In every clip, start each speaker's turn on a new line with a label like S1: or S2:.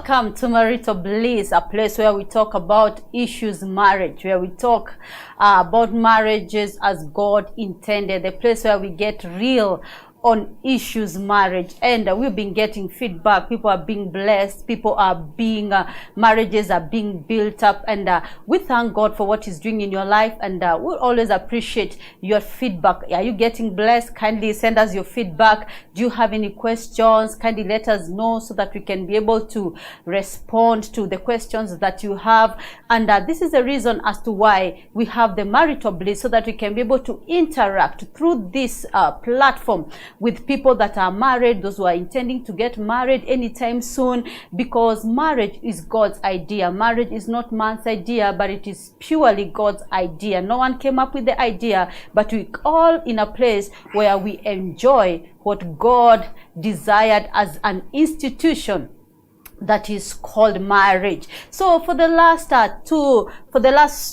S1: Welcome to Marital Bliss, a place where we talk about issues marriage, where we talk about marriages as God intended, a place where we get real on issues marriage. And we've been getting feedback. People are being blessed, people are being marriages are being built up, and we thank God for what He's doing in your life. And we'll always appreciate your feedback. Are you getting blessed? Kindly send us your feedback. Do you have any questions? Kindly let us know so that we can be able to respond to the questions that you have. And this is the reason as to why we have the Marital Bliss, so that we can be able to interact through this platform with people that are married, those who are intending to get married anytime soon, because marriage is God's idea. Marriage is not man's idea, but it is purely God's idea. No one came up with the idea, but we all in a place where we enjoy what God desired as an institution that is called marriage. So for the last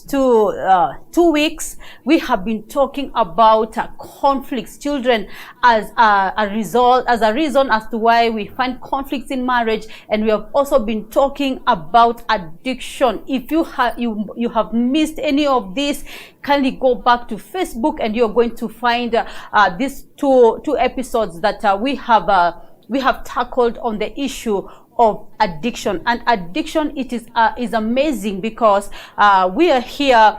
S1: two weeks, we have been talking about conflicts, children as a reason as to why we find conflicts in marriage. And we have also been talking about addiction. If you have missed any of this, kindly go back to Facebook, and you're going to find these two episodes that we have tackled on the issue of addiction. And addiction, it is amazing, because we are here,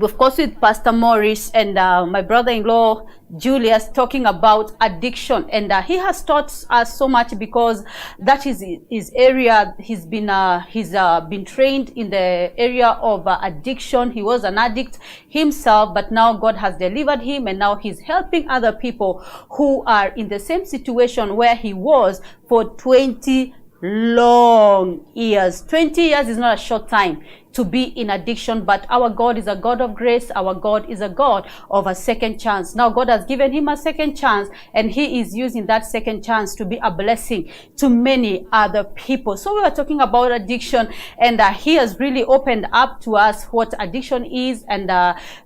S1: of course, with Pastor Morris and my brother-in-law Julius, talking about addiction. And he has taught us so much, because that is his area. He's been trained in the area of addiction. He was an addict himself, but now God has delivered him, and now he's helping other people who are in the same situation where he was for 20 long years. 20 years is not a short time to be in addiction, but our God is a God of grace. Our God is a God of a second chance. Now God has given him a second chance, and he is using that second chance to be a blessing to many other people. So we were talking about addiction, and he has really opened up to us what addiction is. And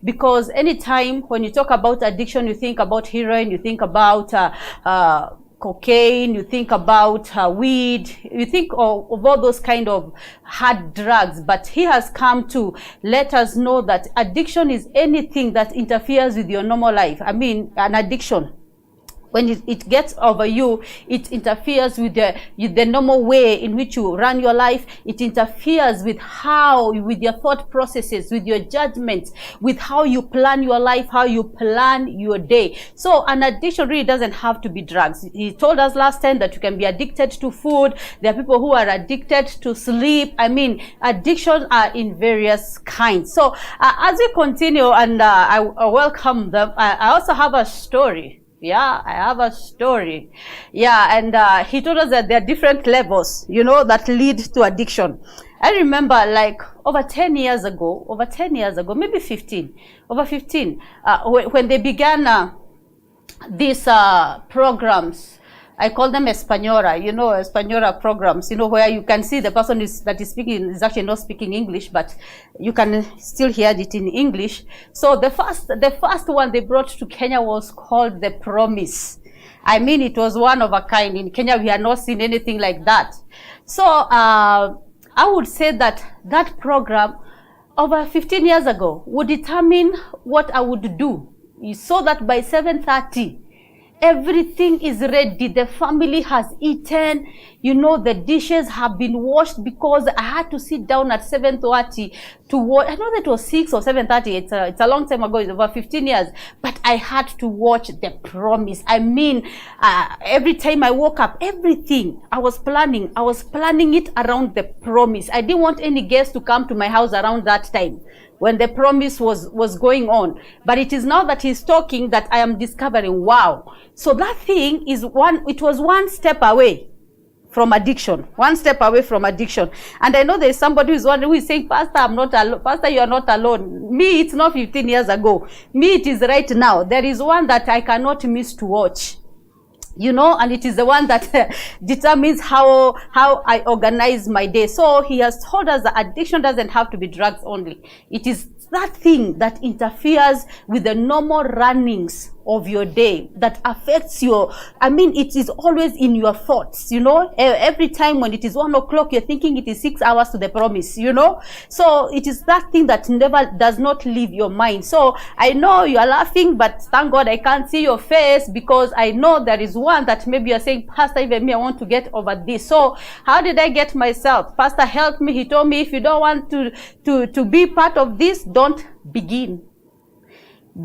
S1: because anytime when you talk about addiction, you think about heroin, you think about cocaine, you think about weed, you think of all those kind of hard drugs. But he has come to let us know that addiction is anything that interferes with your normal life. I mean, an addiction, when it gets over you, it interferes with the normal way in which you run your life. It interferes with with your thought processes, with your judgments, with how you plan your life, how you plan your day. So an addiction really doesn't have to be drugs. He told us last time that you can be addicted to food. There are people who are addicted to sleep. I mean, addictions are in various kinds. So as we continue, and I welcome them, I also have a story. Yeah, I have a story. Yeah, and he told us that there are different levels, that lead to addiction. I remember, like, over 10 years ago, maybe 15, when they began these programs. I call them Española, Española programs, where you can see the person that is speaking is actually not speaking English, but you can still hear it in English. So the first one they brought to Kenya was called The Promise. I mean, it was one of a kind. In Kenya, we had not seen anything like that. So I would say that program over 15 years ago would determine what I would do. You saw that by 7:30, everything is ready. The family has eaten. The dishes have been washed, because I had to sit down at 7:30 to watch. I know that was 6 or 7:30. It's a long time ago. It's over 15 years. But I had to watch The Promise. I mean, every time I woke up, everything I was planning it around The Promise. I didn't want any guests to come to my house around that time when The Promise was going on. But it is now that he's talking that I am discovering, wow. So that thing it was one step away from addiction. One step away from addiction. And I know there's somebody who is saying, Pastor, I'm not alone. Pastor, you are not alone. Me, it's not 15 years ago. Me, it is right now. There is one that I cannot miss to watch. And it is the one that determines how I organize my day. So he has told us that addiction doesn't have to be drugs only. It is that thing that interferes with the normal runnings of your day that affects your, it is always in your thoughts, every time when it is 1 o'clock, you're thinking it is 6 hours to the promise, so it is that thing that never does not leave your mind. So I know you are laughing, but thank God I can't see your face, because I know there is one that maybe you're saying, Pastor, even me, I want to get over this. So how did I get myself? Pastor helped me. He told me, if you don't want to be part of this, don't begin.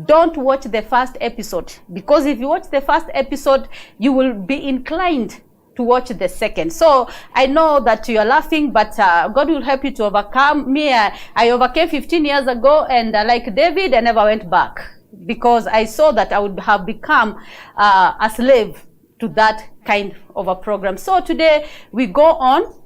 S1: Don't watch the first episode, because if you watch the first episode, you will be inclined to watch the second. So I know that you are laughing, but God will help you to overcome. Me, I overcame 15 years ago, and like David, I never went back, because I saw that I would have become a slave to that kind of a program. So today we go on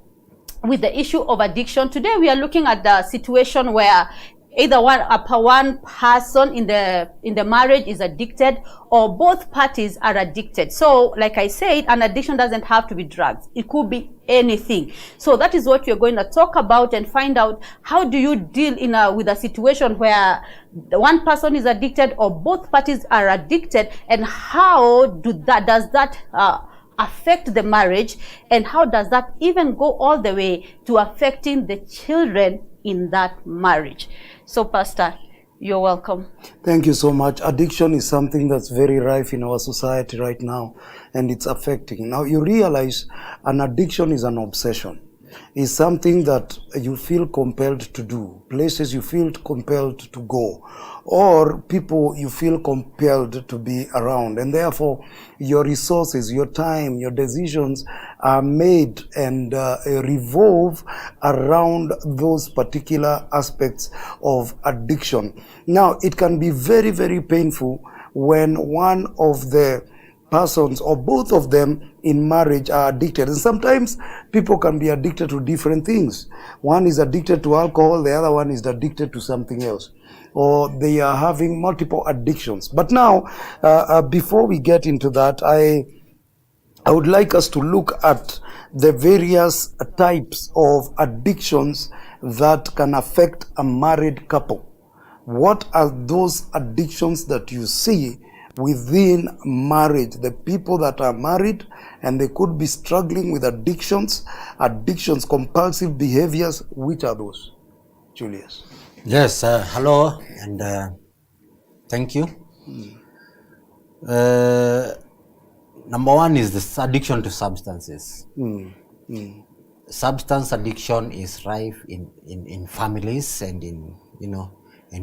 S1: with the issue of addiction. Today we are looking at the situation where either one person in the marriage is addicted, or both parties are addicted. So like I said, an addiction doesn't have to be drugs. It could be anything. So that is what we're going to talk about and find out, how do you deal with a situation where the one person is addicted or both parties are addicted, and how does that affect the marriage, and how does that even go all the way to affecting the children in that marriage? So Pastor, you're welcome.
S2: Thank you so much. Addiction is something that's very rife in our society right now, and it's affecting. Now you realize an addiction is an obsession. It's something that you feel compelled to do, places you feel compelled to go, or people you feel compelled to be around. And therefore, your resources, your time, your decisions are made and revolve around those particular aspects of addiction. Now, it can be very, very painful when one of the persons or both of them in marriage are addicted. And sometimes people can be addicted to different things. One is addicted to alcohol, the other one is addicted to something else, or they are having multiple addictions. But now, before we get into that, I would like us to look at the various types of addictions that can affect a married couple. What are those addictions that you see within marriage? The people that are married and they could be struggling with addictions, compulsive behaviors. Which are those, Julius?
S3: Yes, hello, and thank you. Number one is this addiction to substances. Substance addiction is rife in families and in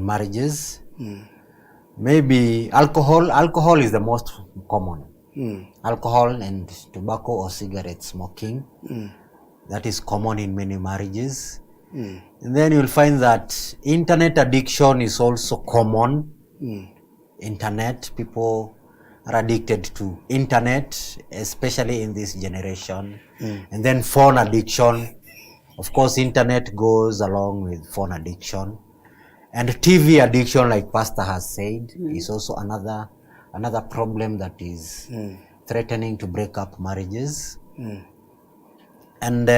S3: marriages. Maybe alcohol is the most common. Alcohol and tobacco or cigarette smoking. That is common in many marriages. And then you'll find that internet addiction is also common. Internet, people are addicted to internet, especially in this generation. And then phone addiction. Of course, internet goes along with phone addiction. And TV addiction, like Pastor has said, is also another problem that is threatening to break up marriages. And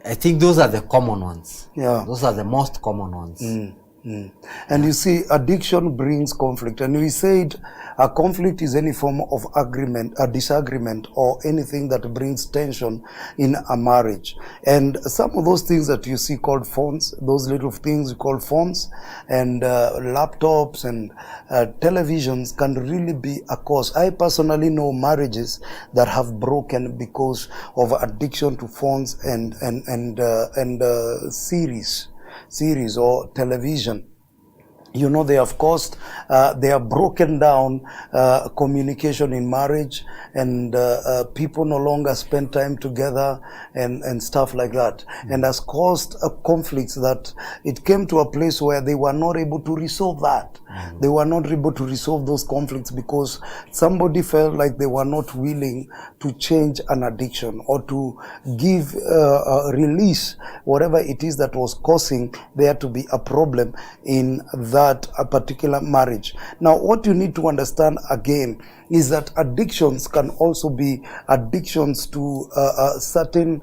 S3: I think those are the common ones. Yeah. Those are the most common ones.
S2: And you see, addiction brings conflict. And we said a conflict is any form of agreement, a disagreement, or anything that brings tension in a marriage. And some of those things that you see called phones, those little things you call phones, and laptops and televisions can really be a cause. I personally know marriages that have broken because of addiction to phones and series or television. You know, they have caused, they have broken down communication in marriage, and people no longer spend time together and stuff like that, and has caused conflicts that it came to a place where they were not able to resolve that. They were not able to resolve those conflicts because somebody felt like they were not willing to change an addiction or to give release whatever it is that was causing there to be a problem in that particular marriage. Now, what you need to understand again is that addictions can also be addictions to certain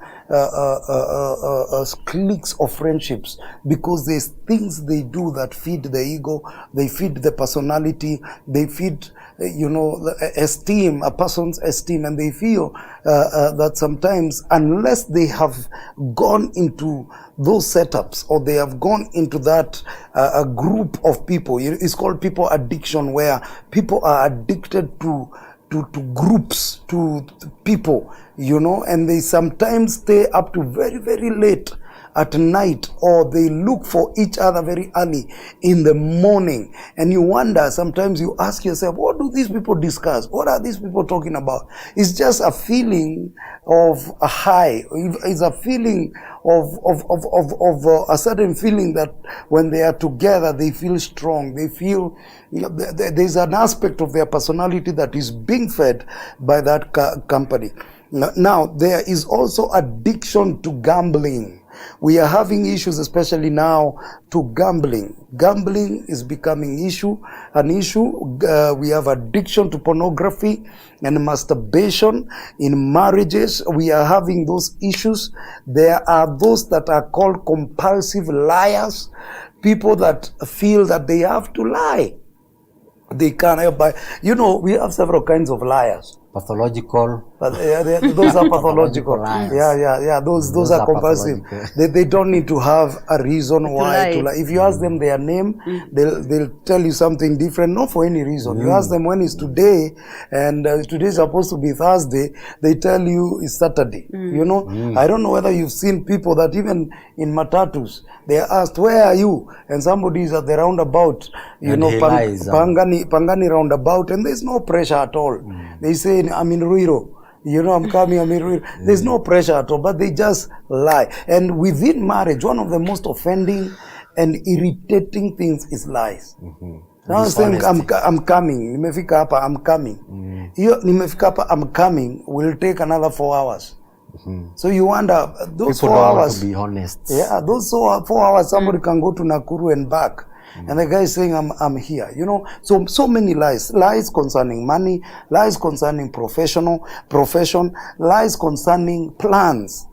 S2: cliques of friendships, because there's things they do that feed the ego, they feed the personality, they feed, the esteem, a person's esteem, and they feel that sometimes, unless they have gone into those setups, or they have gone into that a group of people, it's called people addiction, where people are addicted to groups, to people, and they sometimes stay up to very, very late at night, or they look for each other very early in the morning, and you wonder, sometimes you ask yourself, what do these people discuss? What are these people talking about? It's just a feeling of a high. It's a feeling of a certain feeling that when they are together, they feel strong. They feel, there's an aspect of their personality that is being fed by that company. Now, there is also addiction to gambling. We are having issues, especially now, to gambling. Gambling is becoming an issue. We have addiction to pornography and masturbation. In marriages, we are having those issues. There are those that are called compulsive liars, people that feel that they have to lie. They can't help by, we have several kinds of liars.
S3: Pathological.
S2: But those are pathological.
S3: Liars.
S2: Yeah. Those are compulsive. They don't need to have a reason why to lie. If you ask them their name, they'll tell you something different, not for any reason. You ask them when is today, and today is supposed to be Thursday, they tell you it's Saturday. I don't know whether you've seen people that even in matatus, they are asked, where are you? And somebody is at the roundabout, Pangani roundabout, and there's no pressure at all. They say, I'm in Ruiro. I'm coming, I'm in Ruiro. There's no pressure at all, but they just lie. And within marriage, one of the most offending and irritating things is lies. Now I'm saying, I'm coming. Nimefika hapa, I'm coming. Nimefika hapa, I'm coming, will take another 4 hours. So you wonder, those
S3: people
S2: 4 hours.
S3: To be honest.
S2: Yeah, those 4 hours, somebody can go to Nakuru and back. And the guy is saying, I'm here. So many lies. Lies concerning money, lies concerning profession, lies concerning plans.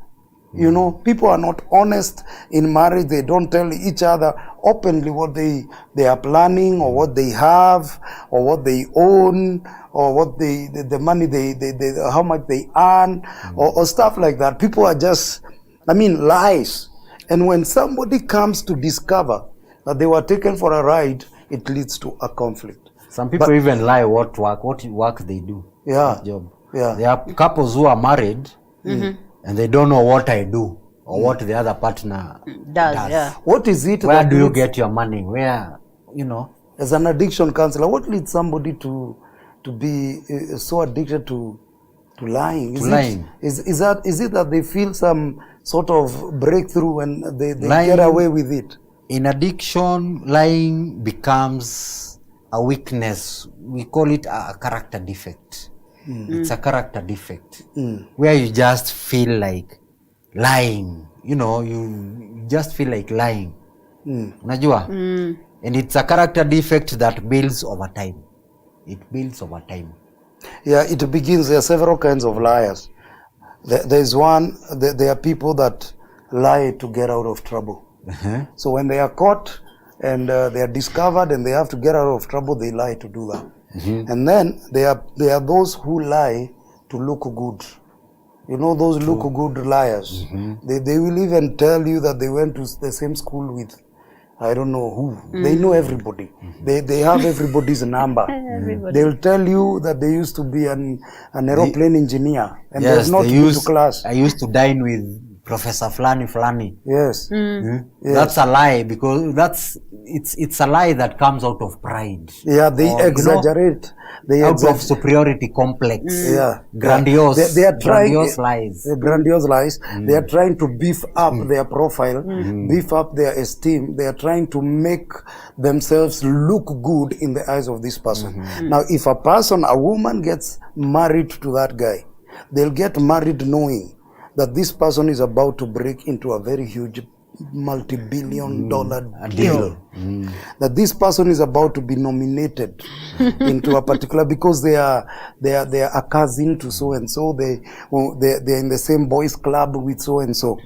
S2: People are not honest in marriage. They don't tell each other openly what they are planning, or what they have, or what they own, or what the money how much they earn, or stuff like that. People are just, lies. And when somebody comes to discover that they were taken for a ride, it leads to a conflict.
S3: Some people even lie what work they do.
S2: Yeah.
S3: Job.
S2: Yeah.
S3: There are couples who are married and they don't know what I do or what the other partner does.
S1: Yeah.
S2: What is it?
S3: Where do you get your money? Where,
S2: As an addiction counselor, what leads somebody to be so addicted to lying? Is it that they feel some sort of breakthrough when they get away with it?
S3: In addiction, lying becomes a weakness. We call it a character defect. It's a character defect where you just feel like lying. You just feel like lying. Unajua? And it's a character defect that builds over time. It builds over time.
S2: Yeah, it begins. There are several kinds of liars. There's one, there are people that lie to get out of trouble. So when they are caught and they are discovered and they have to get out of trouble, they lie to do that. And then there are those who lie to look good. Those look good liars. They will even tell you that they went to the same school with I don't know who. They know everybody. They have everybody's number. They'll tell you that they used to be an aeroplane engineer and they've not been to class.
S3: I used to dine with Professor Flani.
S2: Yes.
S3: Yes. That's a lie, because it's a lie that comes out of pride.
S2: Yeah, they exaggerate.
S3: Out of superiority complex.
S2: Yeah.
S3: Grandiose.
S2: They are trying,
S3: grandiose lies.
S2: Grandiose lies. They are trying to beef up their profile, beef up their esteem. They are trying to make themselves look good in the eyes of this person. Now, if a woman gets married to that guy, they'll get married knowing that this person is about to break into a very huge multi-billion-dollar deal. That this person is about to be nominated into a particular, because they are a cousin to so and so. They're in the same boys club with so and so.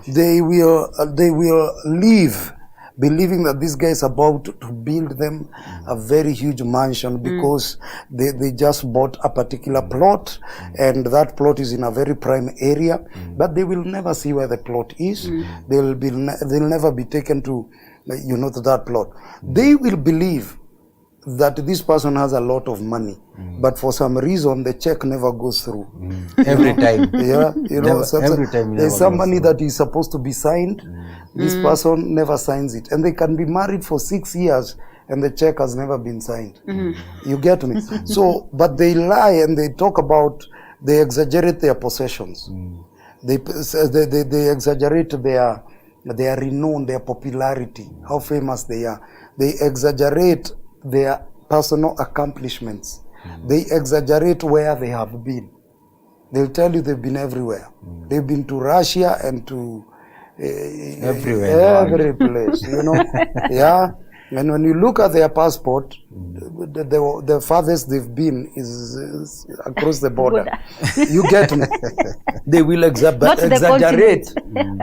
S2: They will live believing that this guy is about to build them a very huge mansion because they just bought a particular plot, and that plot is in a very prime area, but they will never see where the plot is. They'll never be taken to, to that plot. They will believe that this person has a lot of money, but for some reason the check never goes through.
S3: Every time.
S2: Yeah,
S3: every time
S2: there's some money that is supposed to be signed. This person never signs it, and they can be married for 6 years and the check has never been signed. You get me? So, but they lie and they talk about, they exaggerate their possessions. They exaggerate their renown, their popularity, how famous they are. They exaggerate their personal accomplishments. They exaggerate where they have been. They'll tell you they've been everywhere. They've been to Russia and to every place, Yeah. And when you look at their passport, the farthest they've been is across the border. You get me? They will exaggerate.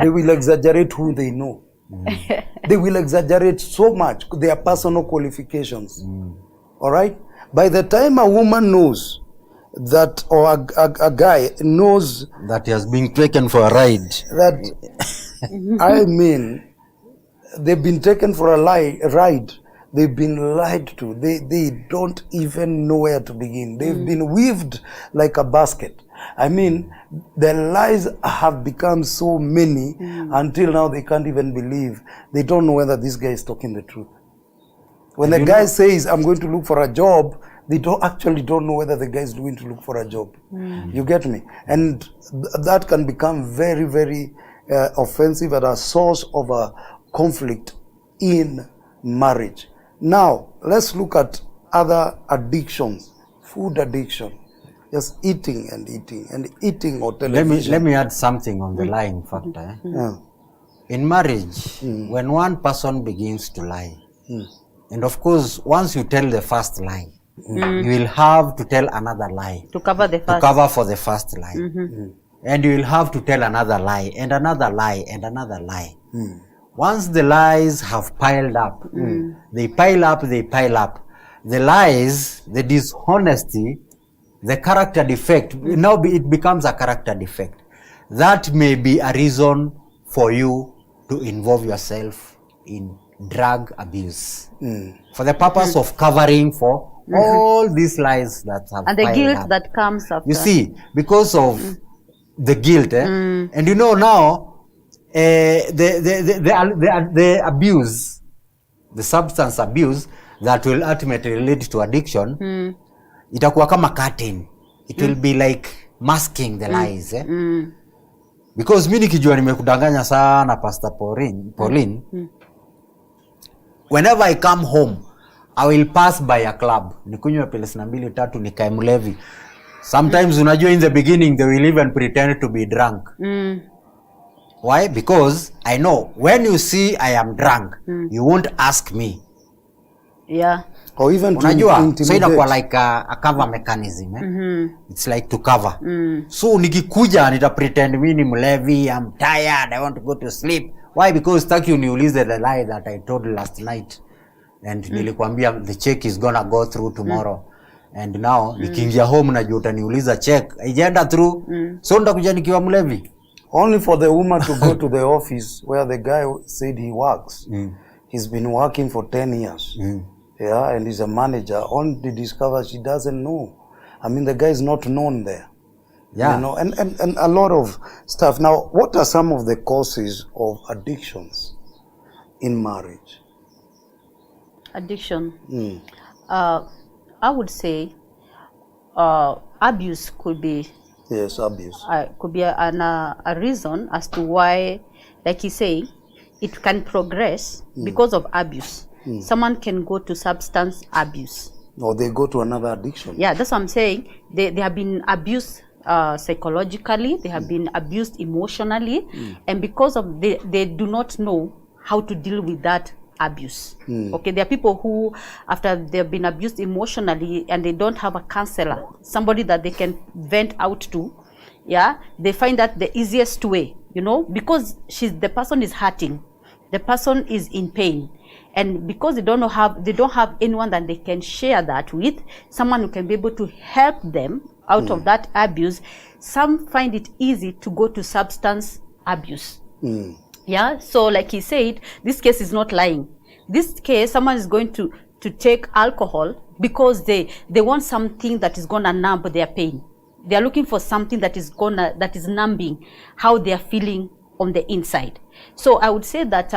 S2: They will exaggerate who they know. They will exaggerate so much their personal qualifications. All right? By the time a woman knows that, or a guy knows
S3: that he has been taken for a ride,
S2: that I mean, they've been taken for a ride. They've been lied to. They don't even know where to begin. They've been weaved like a basket. I mean, the lies have become so many until now they can't even believe. They don't know whether this guy is talking the truth. When the guy says, I'm going to look for a job, they don't know whether the guy is going to look for a job. You get me? And that can become very, very offensive and a source of a conflict in marriage. Now, let's look at other addictions. Food addiction. Just eating and eating and eating or television.
S3: Let me add something on the lying factor. In marriage, when one person begins to lie, and of course, once you tell the first lie, you will have to tell another lie
S1: to cover the first.
S3: To cover for the first lie. And you will have to tell another lie and another lie and another lie. Once the lies have piled up, they pile up. The lies, the dishonesty, the character defect, now it becomes a character defect. That may be a reason for you to involve yourself in drug abuse. For the purpose of covering for all these lies that have
S1: and the
S3: piled
S1: guilt
S3: up.
S1: that comes after.
S3: You see, because of the guilt, and now, the abuse, the substance abuse that will ultimately lead to addiction, itakuwa kama curtain. It will be like masking the lies. Because mimi nikijua nimekudanganya sana Pastor Pauline, whenever I come home, I will pass by a club. Nikunywe pills na 2-3 nikae mlevi. Sometimes unajua in the beginning they will even pretend to be drunk. Why? Because I know when you see I am drunk, you won't ask me.
S1: Yeah.
S2: Or even to
S3: intimidate. So inakuwa like a cover mechanism. It's like to cover. So nikikuja nita pretend mimi ni mlevi, I'm tired, I want to go to sleep. Why? Because taki uniulize the lie that I told last night. And nilikwambia the check is gonna go through tomorrow. And now nikiingia home najua utaniuliza check haijaenda through. So ndakuja nikiwa mlevi.
S2: Only for the woman to go to the office where the guy said he works. He's been working for 10 years. Yeah, and he's a manager. Only to discover she doesn't know. I mean, the guy is not known there.
S3: Yeah.
S2: And a lot of stuff. Now, what are some of the causes of addictions in marriage?
S1: Addiction. I would say abuse could be.
S2: Yes, abuse.
S1: Could be a reason as to why, like you say, it can progress because of abuse. Someone can go to substance abuse.
S2: Or they go to another addiction.
S1: Yeah, that's what I'm saying. They have been abused psychologically, they have been abused emotionally, and because of they do not know how to deal with that abuse. Okay, there are people who, after they've been abused emotionally and they don't have a counselor, somebody that they can vent out to, yeah, they find that the easiest way, because the person is hurting. the person is in pain, and because they don't have anyone that they can share that with, someone who can be able to help them out of that abuse, some find it easy to go to substance abuse. Yeah, so like he said, this case is not lying. This case, someone is going to take alcohol because they want something that is gonna numb their pain. They are looking for something that is numbing how they are feeling on the inside. So I would say that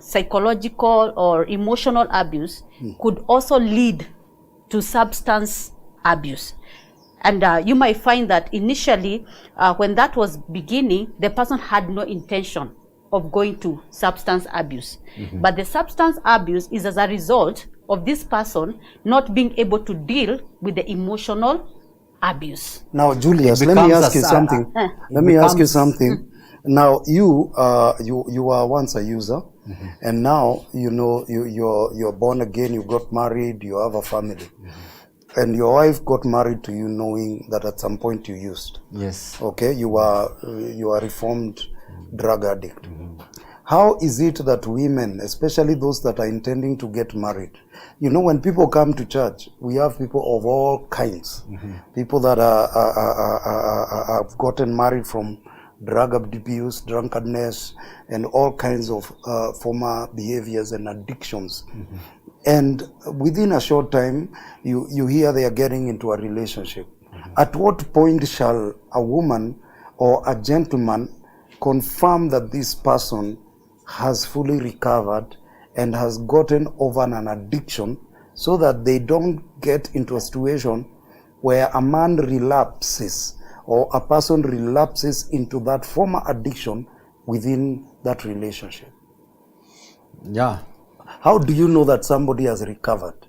S1: psychological or emotional abuse could also lead to substance abuse. And you might find that initially, when that was beginning, the person had no intention of going to substance abuse. But the substance abuse is as a result of this person not being able to deal with the emotional abuse.
S2: Now, Julius, let me ask you something. Let me ask you something. Now, you were once a user, and now you're born again. You got married. You have a family, and your wife got married to you, knowing that at some point you used.
S3: Yes.
S2: Okay, you are a reformed drug addict. How is it that women, especially those that are intending to get married, when people come to church, we have people of all kinds, people that have gotten married from drug abuse, drunkenness, and all kinds of former behaviors and addictions. And within a short time, you hear they are getting into a relationship. At what point shall a woman or a gentleman confirm that this person has fully recovered and has gotten over an addiction, so that they don't get into a situation where a man relapses or a person relapses into that former addiction within that relationship?
S3: Yeah.
S2: How do you know that somebody has recovered?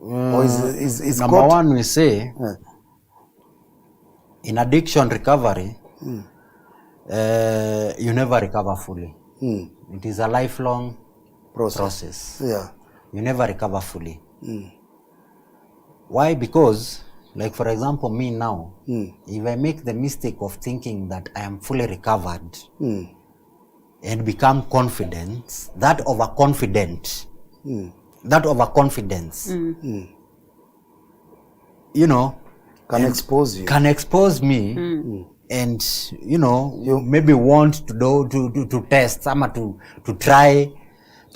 S2: Or is
S3: number one, we say in addiction recovery, you never recover fully. It is a lifelong process.
S2: Yeah.
S3: You never recover fully. Why? Because, like for example, me now, if I make the mistake of thinking that I am fully recovered and become confident, that overconfidence,
S2: Can expose you.
S3: Can expose me. And you maybe want to test, to try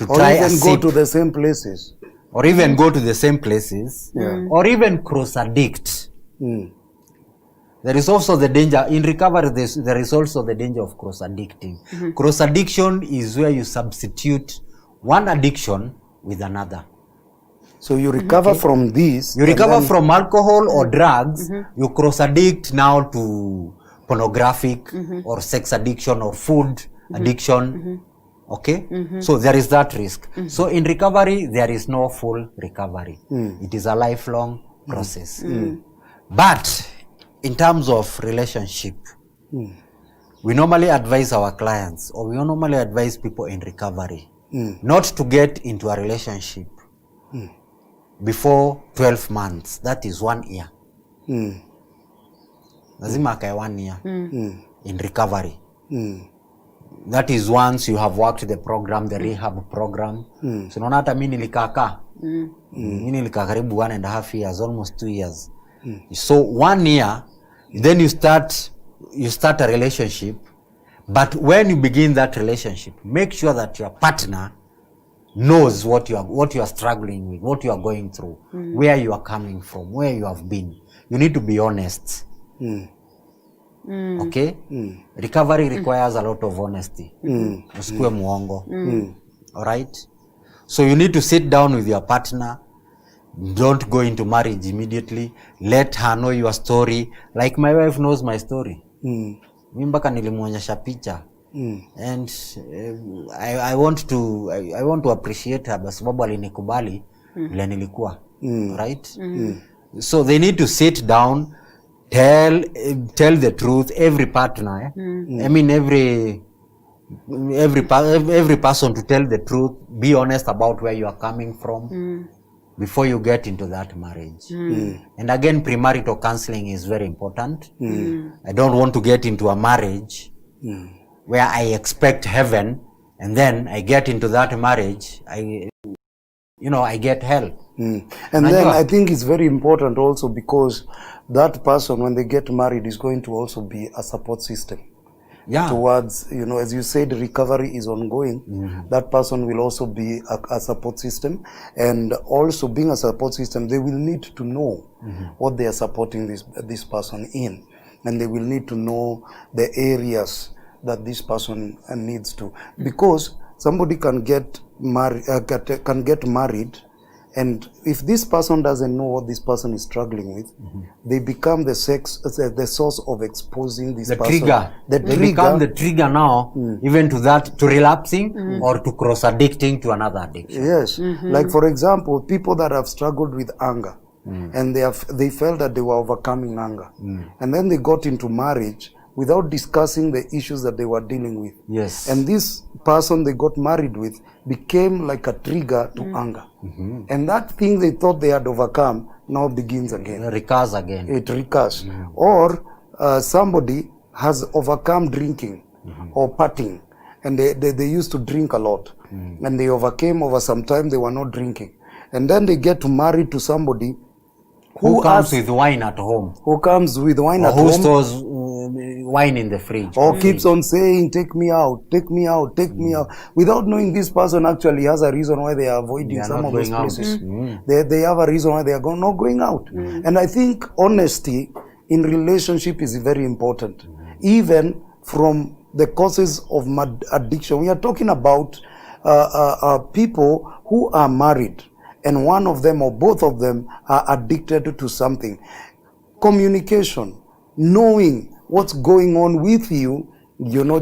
S2: or even go to the same places,
S3: or even go to the same places, or even cross addict. There is also the danger in recovery. There is also the danger of cross addicting. Cross addiction is where you substitute one addiction with another.
S2: So you recover from this.
S3: You recover from alcohol or drugs. You cross addict now to pornographic or sex addiction or food addiction. Okay? So there is that risk. So in recovery, there is no full recovery. It is a lifelong process. But in terms of relationship, we normally advise our clients, or we normally advise people in recovery, not to get into a relationship before 12 months. That is 1 year. Lazima akae 1 year in recovery. That is once you have worked the program, the rehab program. So naona hata mimi nilikaa mimi nilikaa karibu 1.5 years, almost 2 years. So 1 year, then you start a relationship. But when you begin that relationship, make sure that your partner knows what you are struggling with, what you are going through, where you are coming from, where you have been. You need to be honest. Okay? Recovery requires a lot of honesty. Usikue muongo. All right? So you need to sit down with your partner. Don't go into marriage immediately. Let her know your story. Like my wife knows my story. Mimi mpaka nilimuonyesha picha. And I want to appreciate her kwa sababu alinikubali vile nilikuwa. Right? So they need to sit down, tell the truth. Every partner, I mean every person to tell the truth. Be honest about where you are coming from before you get into that marriage. And again, premarital counseling is very important. I don't want to get into a marriage where I expect heaven and then I get into that marriage, I get help.
S2: And then I think it's very important also because that person, when they get married, is going to also be a support system. Towards, as you said, recovery is ongoing. That person will also be a support system, and also being a support system, they will need to know what they are supporting this person in, and they will need to know the areas that this person needs to, because somebody can get married, and if this person doesn't know what this person is struggling with, they become the source of exposing this person. They
S3: become the trigger now, even to relapsing or to cross-addicting to another addiction.
S2: Yes. Like, for example, people that have struggled with anger, and they felt that they were overcoming anger. And then they got into marriage without discussing the issues that they were dealing with.
S3: Yes.
S2: And this person they got married with became like a trigger to anger. And that thing they thought they had overcome now begins again.
S3: It recurs again.
S2: It recurs. Or somebody has overcome drinking or partying, and they used to drink a lot. And they overcame over some time, they were not drinking. And then they get married to somebody
S3: who comes with wine at home.
S2: Who comes with wine at home.
S3: Who stores wine in the fridge.
S2: Or keeps on saying, take me out, take me out, take me out. Without knowing this person actually has a reason why they are avoiding some of those places. They have a reason why they are not going out. And I think honesty in relationship is very important. Even from the causes of addiction. We are talking about people who are married, and one of them or both of them are addicted to something. Communication, knowing what's going on with you,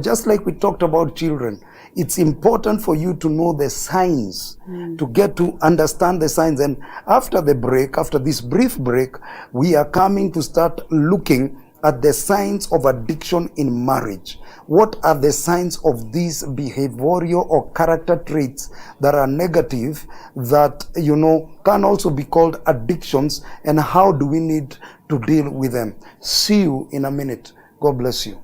S2: just like we talked about children, it's important for you to know the signs, to get to understand the signs. And after this brief break, we are coming to start looking at the signs of addiction in marriage. What are the signs of these behavioral or character traits that are negative that, can also be called addictions, and how do we need to deal with them? See you in a minute. God bless you.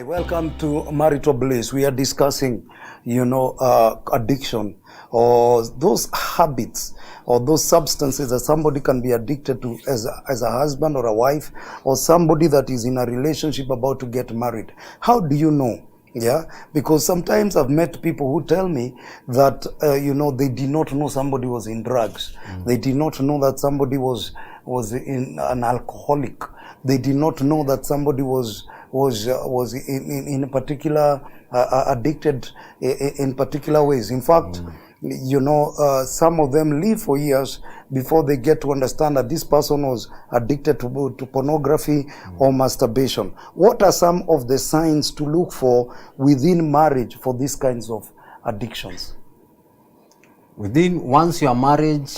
S2: Welcome to Marital Bliss. We are discussing, addiction, or those habits or those substances that somebody can be addicted to as a husband or a wife, or somebody that is in a relationship about to get married. How do you know? Yeah, because sometimes I've met people who tell me that, they did not know somebody was in drugs. They did not know that somebody was in an alcoholic. They did not know that somebody was in a particular addicted in particular ways. In fact, some of them live for years before they get to understand that this person was addicted to pornography or masturbation. What are some of the signs to look for within marriage for these kinds of addictions?
S3: Once you are married,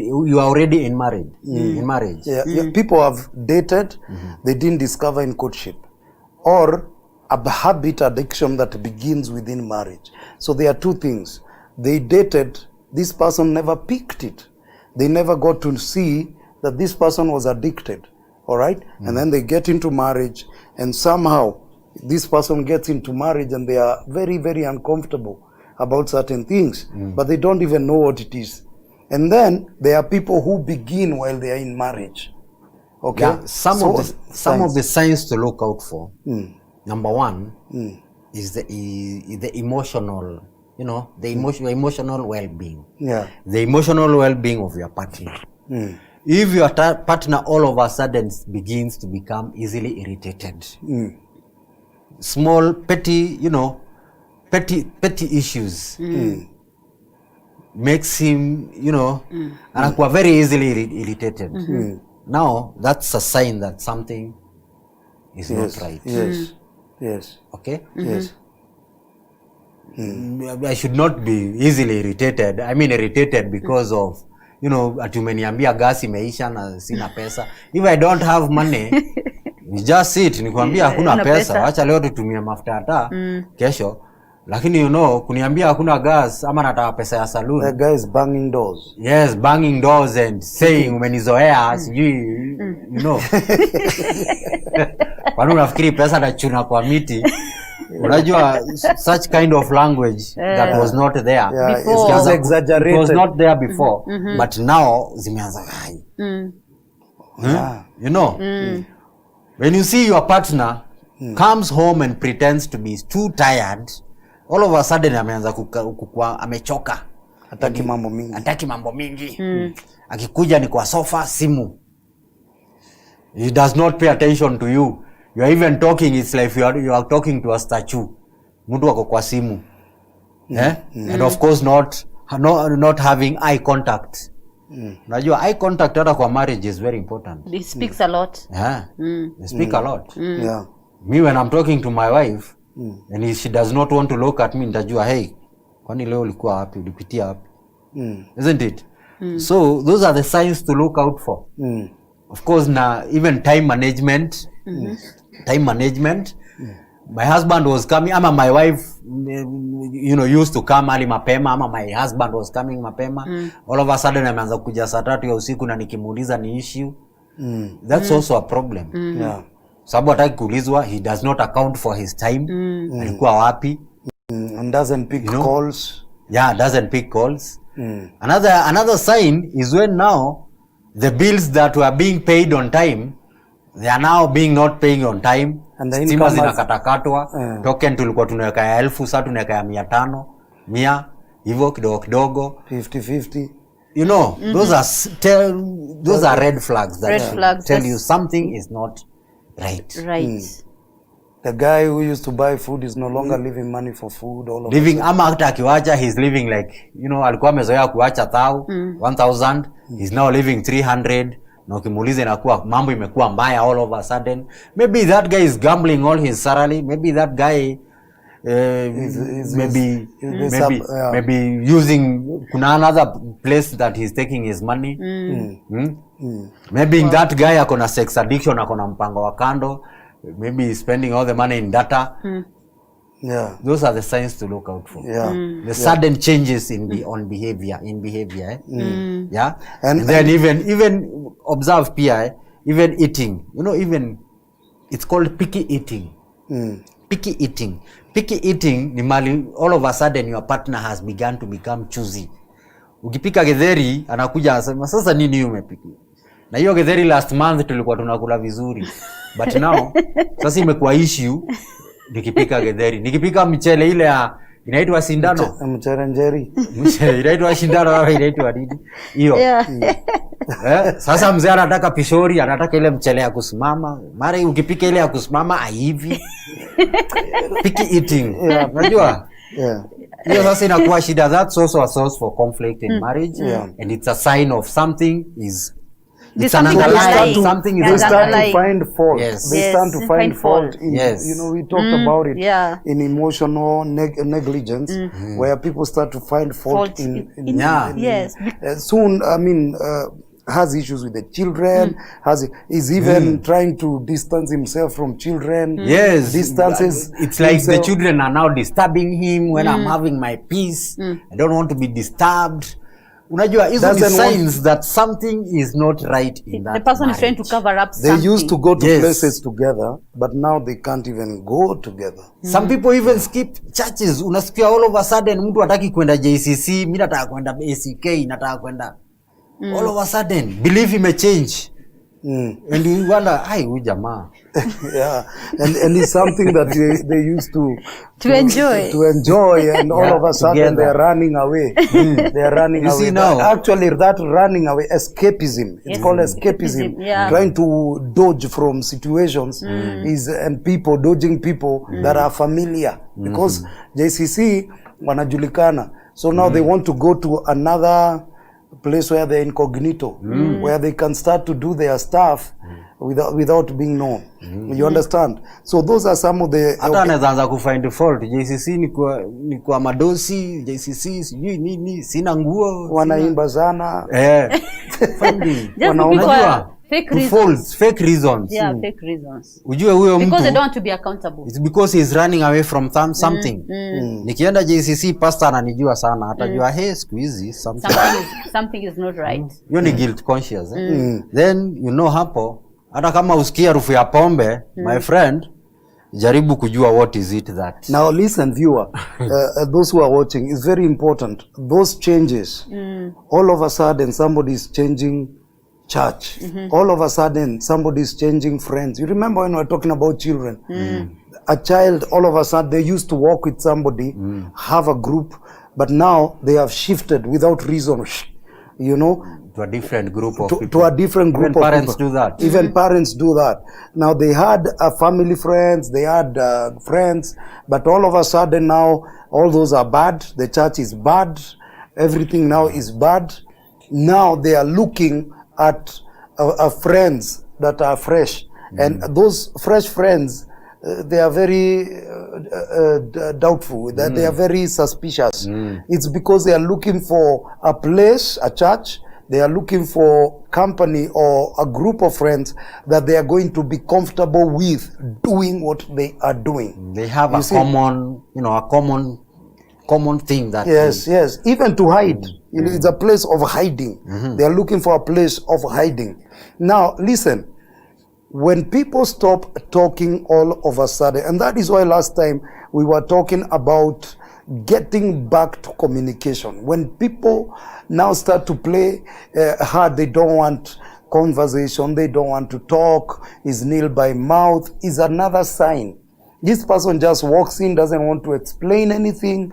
S3: you are already in marriage. In marriage.
S2: Yeah. People have dated, they didn't discover in courtship, or a habit addiction that begins within marriage. So there are two things. They dated, this person never picked it. They never got to see that this person was addicted. All right? And then they get into marriage, and somehow this person gets into marriage and they are very, very uncomfortable about certain things, but they don't even know what it is. And then there are people who begin while they are in marriage. Okay?
S3: Yeah, some of the signs to look out for. Number one is the emotional, the emotional well-being.
S2: Yeah.
S3: The emotional well-being of your partner. If your partner all of a sudden begins to become easily irritated, small petty issues makes him, and very easily irritated. Now that's a sign that something is not right.
S2: Yes.
S3: Okay?
S2: Yes.
S3: I should not be easily irritated. I mean irritated because of, you know, ati umeniambia gas imeisha na sina pesa. If I don't have money, you just sit, nikwambia hakuna pesa, acha leo tutumie mafuta hata kesho. Lakini you know, kuniambia hakuna gas ama nataka pesa ya saloon.
S2: The guy is banging doors.
S3: Yes, banging doors and saying umenizoea, sijui, you know. Kwani unafikiri pesa nachuna kwa miti? Unajua, such kind of language that was not there
S2: before. It was exaggerated.
S3: It was not there before, but now zimeanza hai. You know, when you see your partner comes home and pretends to be too tired, all of a sudden ameanza kukua amechoka.
S2: Hataki mambo mingi.
S3: Hataki mambo mingi. Akikuja ni kwa sofa, simu. He does not pay attention to you. You are even talking, it's like you are talking to a statue. Mtu wako kwa simu. And of course not having eye contact. Unajua eye contact hata kwa marriage is very important.
S1: It speaks a lot.
S3: They speak a lot.
S2: Yeah.
S3: Me when I'm talking to my wife and if she does not want to look at me, nitajua hey, kwani leo ulikuwa wapi? Ulipitia wapi? Isn't it? So those are the signs to look out for. Of course na even time management. Time management. My husband was coming, ama my wife, you know, used to come early mapema, ama my husband was coming mapema. All of a sudden ameanza kuja saa 3 ya usiku na nikimuuliza ni issue. That's also a problem.
S2: Yeah.
S3: Sababu hataki kuulizwa, he does not account for his time. Alikuwa wapi?
S2: And doesn't pick calls.
S3: Yeah, doesn't pick calls. Another sign is when now the bills that were being paid on time, they are now being not paying on time. Stima zinakatakatwa. Token tulikuwa tunaweka ya 1000, sasa tunaweka ya 500, 100, hivyo kidogo kidogo.
S2: 50-50.
S3: You know, those are red flags that tell you something is not right.
S2: The guy who used to buy food is no longer leaving money for food.
S3: Living ama hata akiwacha, he's living like, you know, alikuwa amezoea kuacha 1000, he's now living 300. Na ukimuuliza inakuwa mambo imekuwa mbaya all of a sudden. Maybe that guy is gambling all his salary. Maybe that guy maybe using kuna another place that he's taking his money. Maybe that guy akona sex addiction, akona mpango wa kando. Maybe he's spending all the money in data.
S2: Yeah.
S3: Those are the signs to look out for. The sudden changes in behavior. Yeah. And then even observe PI, even eating. You know, even it's called picky eating. Picky eating. Picky eating ni mali all of a sudden your partner has begun to become choosy. Ukipika githeri anakuja anasema sasa nini umepika? Na hiyo githeri last month tulikuwa tunakula vizuri. But now sasa imekuwa issue. Nikipika githeri, nikipika mchele ile ya inaitwa sindano,
S2: mchele njeri.
S3: Mchele inaitwa sindano au inaitwa nini? Hiyo. Sasa mzee anataka pishori, anataka ile mchele ya kusimama. Mara ukipika ile ya kusimama hivi. Picky eating. Unajua? Hiyo sasa inakuwa shida. That's also a source for conflict in marriage. And it's a sign of something is
S1: It's something
S2: they start to find fault. They start to find fault in, you know, we talked about it in emotional negligence, where people start to find fault in soon, I mean, has issues with the children, is even trying to distance himself from children. Distances.
S3: It's like himself. The children are now disturbing him when I'm having my peace. I don't want to be disturbed. Unajua, hizo ni signs that something is not right in that
S1: the person
S3: marriage.
S1: Is trying to cover up something.
S2: They used to go to places together, but now they can't even go together.
S3: Some people even skip churches. Unasikia all of a sudden mtu hataki kwenda JCC, mimi nataka kwenda ACK, nataka kwenda. All of a sudden belief imechange. And you wonder, ai huyu jamaa.
S2: And it's something that they used to enjoy, and all of a sudden they are running away. They are running away.
S3: See now,
S2: actually, that running away, escapism. It's called escapism. Trying to dodge from situations and people, dodging people that are familiar. Because JCC wanajulikana. So now they want to go to another place where they're incognito, where they can start to do their stuff without being known. You understand? So those are some of the
S3: hata anaanza kufind fault. JCC ni kwa madosi, JCC sijui nini, sina nguo,
S2: wanaimba sana.
S1: Wanaona
S3: fake reasons.
S1: Yeah, fake reasons.
S3: Ujue huyo mtu
S1: because they don't want to be accountable.
S3: It's because he's running away from something. Nikienda JCC pastor ananijua sana, atajua hey siku hizi
S1: something is not right.
S3: You ni guilt conscious. Then you know hapo hata kama usikia harufu ya pombe, my friend, jaribu kujua what is it that.
S2: Now listen viewer, those who are watching, it's very important. Those changes, all of a sudden somebody is changing church. All of a sudden somebody is changing friends. You remember when we were talking about children? A child, all of a sudden they used to walk with somebody, have a group, but now they have shifted without reason, you know,
S3: to a different group of people.
S2: To a different group.
S3: Even
S2: of
S3: parents
S2: people.
S3: do that.
S2: Even parents do that. Now they had family friends, they had friends, but all of a sudden now all those are bad. The church is bad. Everything now is bad. Now they are looking at friends that are fresh, and those fresh friends, they are very doubtful. That they are very suspicious. It's because they are looking for a place, a church. They are looking for company or a group of friends that they are going to be comfortable with doing what they are doing.
S3: They have a common thing that.
S2: Yes. Even to hide. It's a place of hiding. They are looking for a place of hiding. Now, listen. When people stop talking all of a sudden, and that is why last time we were talking about getting back to communication. When people now start to play hard, they don't want conversation, they don't want to talk, is nil by mouth, is another sign. This person just walks in, doesn't want to explain anything,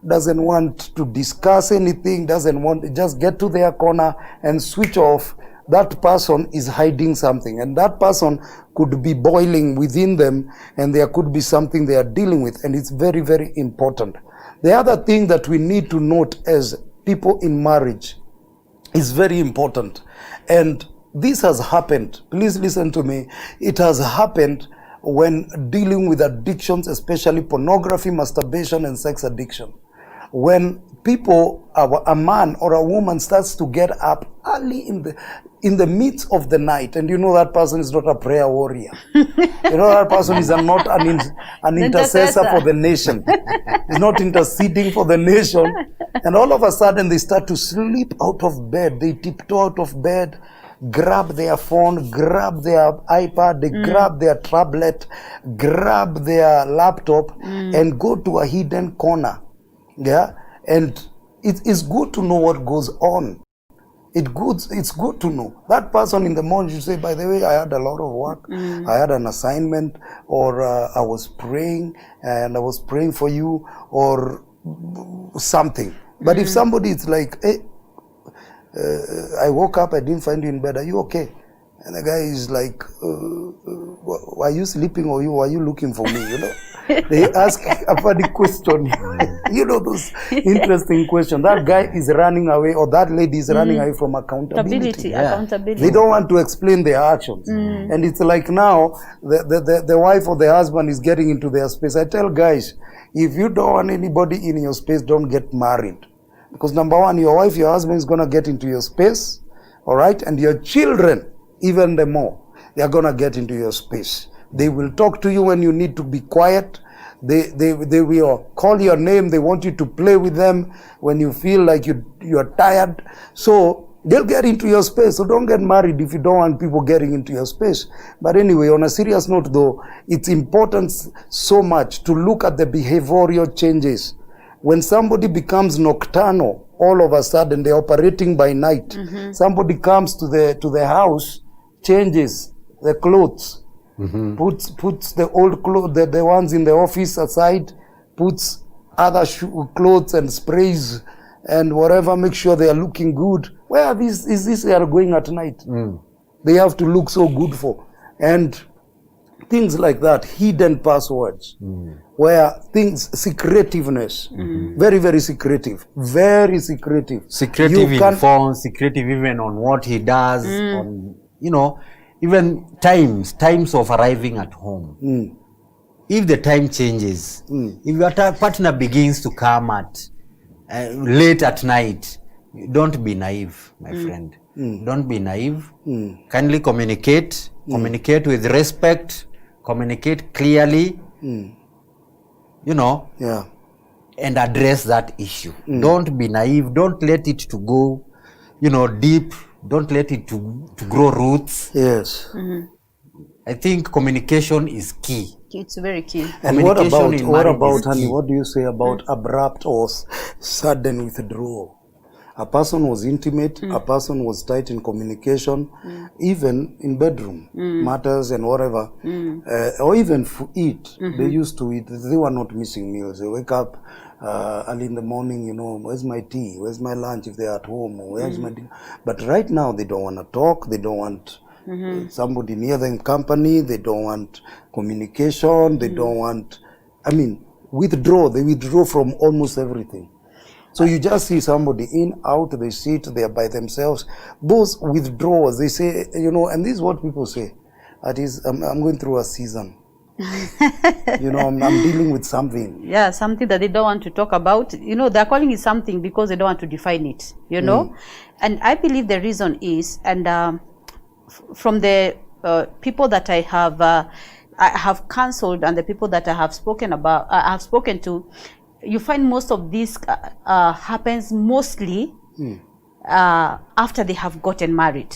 S2: doesn't want to discuss anything, doesn't want to just get to their corner and switch off. That person is hiding something, and that person could be boiling within them, and there could be something they are dealing with, and it's very, very important. The other thing that we need to note as people in marriage is very important, and this has happened. Please listen to me. It has happened when dealing with addictions, especially pornography, masturbation, and sex addiction. When people, a man or a woman starts to get up early in the midst of the night, and you know that person is not a prayer warrior. You know that person is not an intercessor for the nation. He's not interceding for the nation. And all of a sudden they start to slip out of bed. They tiptoe out of bed, grab their phone, grab their iPad, they grab their tablet, grab their laptop, and go to a hidden corner. Yeah, and it is good to know what goes on. It's good to know. That person in the morning should say, by the way, I had a lot of work. I had an assignment, or I was praying, and I was praying for you, or something. But if somebody is like, hey, I woke up, I didn't find you in bed, are you okay? And the guy is like, were you sleeping, or were you looking for me, you know? They ask a funny question. You know, those interesting questions. That guy is running away, or that lady is running away from accountability.
S1: Accountability.
S2: They don't want to explain their actions. And it's like now, the wife or the husband is getting into their space. I tell guys, if you don't want anybody in your space, don't get married. Because number one, your wife, your husband is going to get into your space. All right? And your children, even the more, they are going to get into your space. They will talk to you when you need to be quiet. They will call your name. They want you to play with them when you feel like you are tired. So they'll get into your space. So don't get married if you don't want people getting into your space. But anyway, on a serious note though, it's important so much to look at the behavioral changes. When somebody becomes nocturnal, all of a sudden they're operating by night. Somebody comes to the house, changes the clothes, puts the old clothes, the ones in the office aside, puts other clothes and sprays and whatever, make sure they are looking good. Where is this they are going at night? They have to look so good for. And things like that, hidden passwords, where things, secretiveness, very, very secretive, very secretive.
S3: Secretive in phone, secretive even on what he does, on, you know, even times of arriving at home. If the time changes, if your partner begins to come at late at night, don't be naive, my friend. Don't be naive. Kindly communicate. Communicate with respect. Communicate clearly. You know.
S2: Yeah.
S3: And address that issue. Don't be naive. Don't let it to go, you know, deep. Don't let it to grow roots.
S2: Yes.
S3: I think communication is key.
S1: It's very key.
S2: And what about, honey, what do you say about abrupt or sudden withdrawal? A person was intimate, a person was tight in communication, even in bedroom matters and whatever, or even to eat. They used to eat. They were not missing meals. They wake up early in the morning, you know, where's my tea? Where's my lunch if they're at home? Or where's my dinner? But right now, they don't want to talk. They don't want somebody near them company. They don't want communication. They don't want, I mean, withdraw. They withdraw from almost everything. So you just see somebody in, out, they sit, they are by themselves. Those withdrawals, they say, you know, and this is what people say. That is, I'm going through a season. You know, I'm dealing with something.
S1: Yeah, something that they don't want to talk about. You know, they're calling it something because they don't want to define it, you know. And I believe the reason is, and from the people that I have counseled and the people that I have spoken to, you find most of this happens mostly after they have gotten married.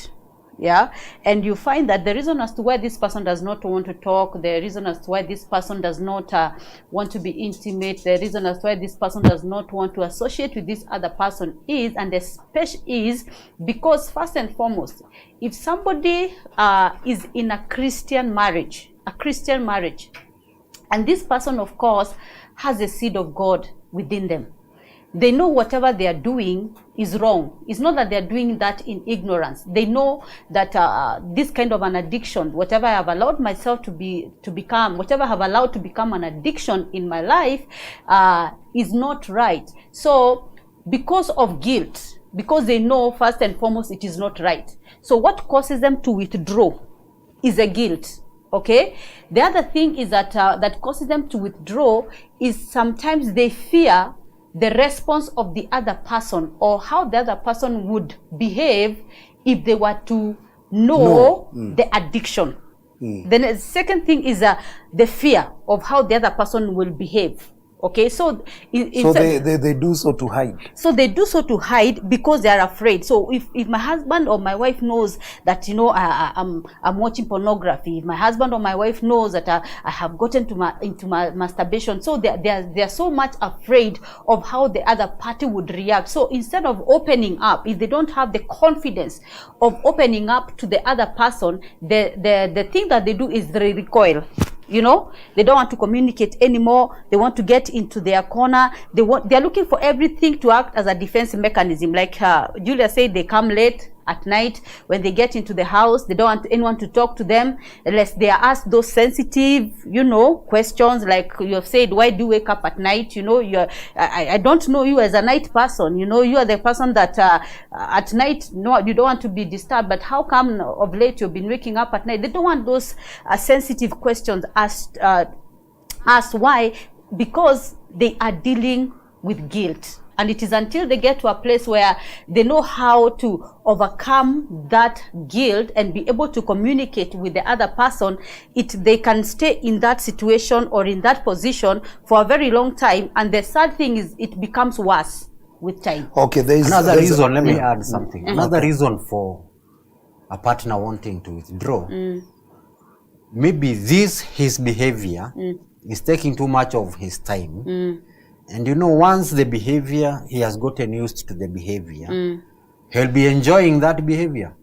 S1: Yeah, and you find that the reason as to why this person does not want to talk, the reason as to why this person does not want to be intimate, the reason as to why this person does not want to associate with this other person is, and the special is because first and foremost, if somebody is in a Christian marriage, and this person, of course, has a seed of God within them. They know whatever they are doing is wrong. It's not that they are doing that in ignorance. They know that this kind of an addiction, whatever I have allowed myself to become, whatever I have allowed to become an addiction in my life, is not right. So, because of guilt, because they know first and foremost it is not right. So, what causes them to withdraw is a guilt. Okay, the other thing is that that causes them to withdraw is sometimes they fear the response of the other person or how the other person would behave if they were to know the addiction. Then the second thing is the fear of how the other person will behave. Okay, so
S2: they do so to hide. So
S1: they do so to hide because they are afraid. So if my husband or my wife knows that, you know, I'm watching pornography, if my husband or my wife knows that I have gotten into my masturbation, so they are so much afraid of how the other party would react. So instead of opening up, if they don't have the confidence of opening up to the other person, the thing that they do is they recoil. You know, they don't want to communicate anymore. They want to get into their corner. They are looking for everything to act as a defense mechanism. Like Julia said, they come late at night. When they get into the house, they don't want anyone to talk to them unless they are asked those sensitive, you know, questions like you have said, why do you wake up at night? You know, I don't know you as a night person. You know, you are the person that at night, no, you don't want to be disturbed. But how come of late you've been waking up at night? They don't want those sensitive questions asked. Why? Because they are dealing with guilt. And it is until they get to a place where they know how to overcome that guilt and be able to communicate with the other person, they can stay in that situation or in that position for a very long time. And the sad thing is it becomes worse with time.
S2: Okay,
S3: another reason, let me add something. Another reason for a partner wanting to withdraw, maybe his behavior is taking too much of his time. And you know, once the behavior, he has gotten used to the behavior, he'll be enjoying that behavior.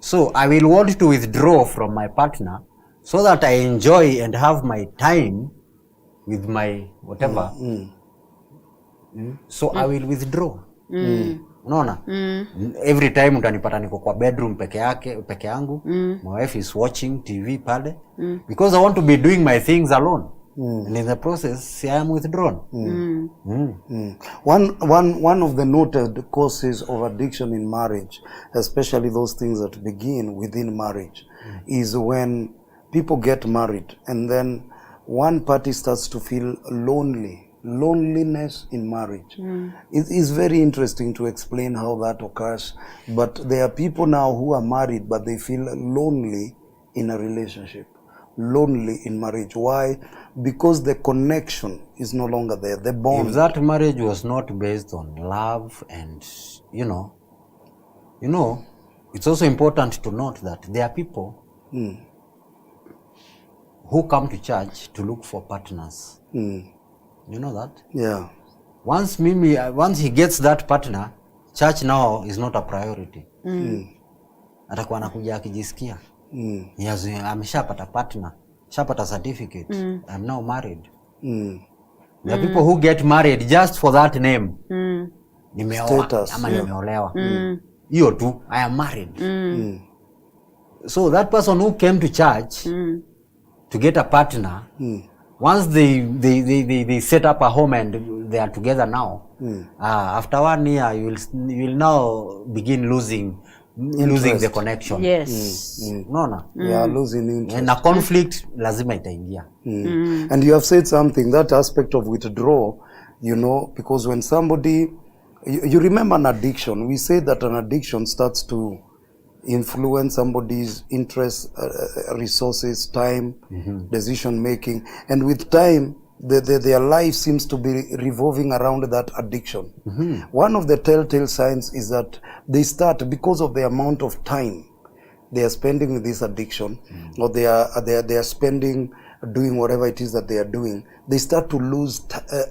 S3: So I will want to withdraw from my partner so that I enjoy and have my time with my whatever. So I will withdraw. Unaona? Every time utanipata niko kwa bedroom peke yangu, my wife is watching TV pale, because I want to be doing my things alone. And in the process, I am withdrawn.
S2: One of the noted causes of addiction in marriage, especially those things that begin within marriage, is when people get married and then one party starts to feel loneliness in marriage. It is very interesting to explain how that occurs, but there are people now who are married but they feel lonely in a relationship, lonely in marriage. Why? Because the connection is no longer there, the bond.
S3: If that marriage was not based on love and, you know, it's also important to note that there are people who come to church to look for partners. You know that?
S2: Yeah.
S3: Once he gets that partner, church now is not a priority. Atakuwa anakuja akijisikia. Ameshapata partner, shapata certificate. I'm now married. There are people who get married just for that name. Nimeoa ama nimeolewa. Hiyo tu, I am married. So that person who came to church to get a partner, once they set up a home and they are together now, after 1 year you will now begin losing the connection.
S1: Yes.
S2: No. Yeah, losing interest.
S3: And a conflict lazima itaingia.
S2: And you have said something, that aspect of withdrawal, you know, because when somebody, you remember an addiction, we say that an addiction starts to influence somebody's interests, resources, time, decision making, and with time their life seems to be revolving around that addiction. One of the telltale signs is that they start, because of the amount of time they are spending with this addiction, or they are spending doing whatever it is that they are doing, they start to lose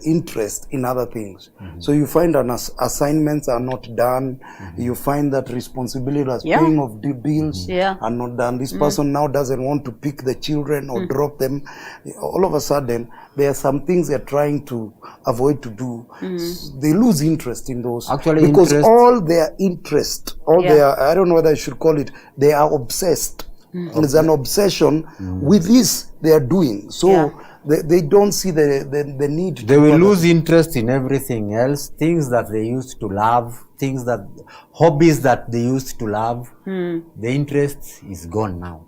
S2: interest in other things. So you find assignments are not done. You find that responsibilities, paying of the bills are not done. This person now doesn't want to pick the children or drop them. All of a sudden, there are some things they're trying to avoid to do. They lose interest in those.
S3: Actually,
S2: because all their interest, their, I don't know whether I should call it, they are obsessed. It's an obsession with this they are doing. So they don't see the need.
S3: They will lose interest in everything else, things that they used to love, hobbies that they used to love. The interest is gone now.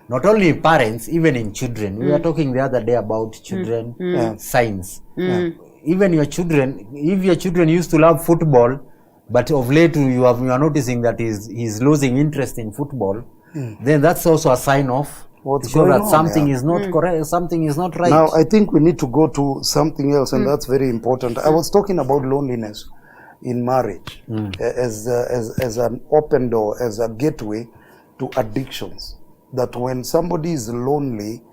S3: Not only in parents, even in children. We were talking the other day about children, science. Even your children, if your children used to love football, but of late you are noticing that he's losing interest in football, then that's also a sign of
S2: what's
S3: show
S2: going
S3: that
S2: on,
S3: something is not correct, something is not right.
S2: Now, I think we need to go to something else, and that's very important. I was talking about loneliness in marriage as an open door, as a gateway to addictions. That when somebody is lonely,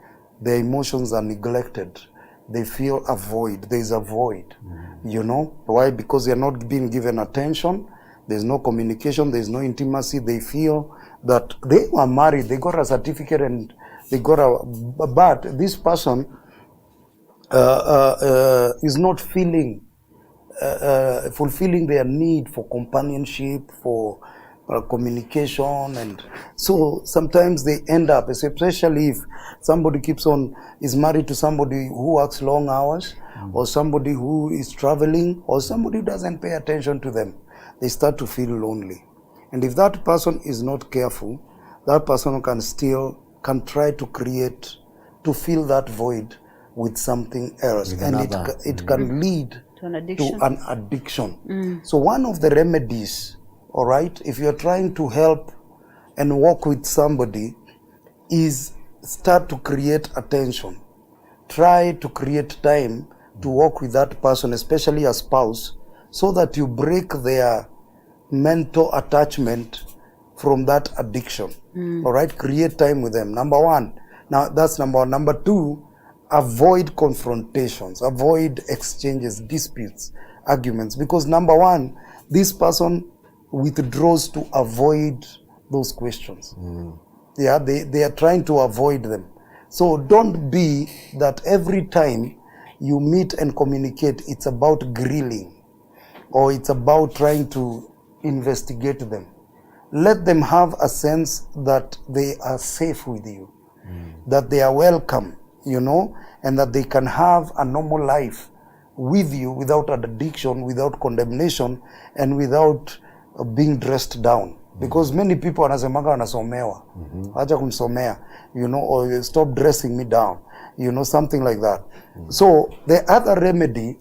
S2: their emotions are neglected. They feel a void. There is a void. You know why? Because they are not being given attention. There's no communication. There's no intimacy. They feel that they were married, they got a certificate, and they got but this person is not feeling fulfilling their need for companionship, for communication, and so sometimes they end up, especially if somebody is married to somebody who works long hours, or somebody who is traveling, or somebody who doesn't pay attention to them, they start to feel lonely. And if that person is not careful, that person can try to fill that void with something else, and it can lead to an addiction. So one of the remedies, all right, if you're trying to help and work with somebody, is start to create attention. Try to create time to work with that person, especially a spouse, so that you break their mental attachment from that addiction. All right, create time with them. Number one. Now that's number one. Number two, avoid confrontations, avoid exchanges, disputes, arguments, because number one, this person withdraws to avoid those questions. Yeah, they are trying to avoid them. So don't be that every time you meet and communicate, it's about grilling, or it's about trying to investigate them. Let them have a sense that they are safe with you, that they are welcome. you know, and that they can have a normal life with you without addiction, without condemnation, and without being dressed down. Because many people wanasemanga wanasomewa, acha kunisomea, you know, or stop dressing me down, you know, something like that. So the other remedy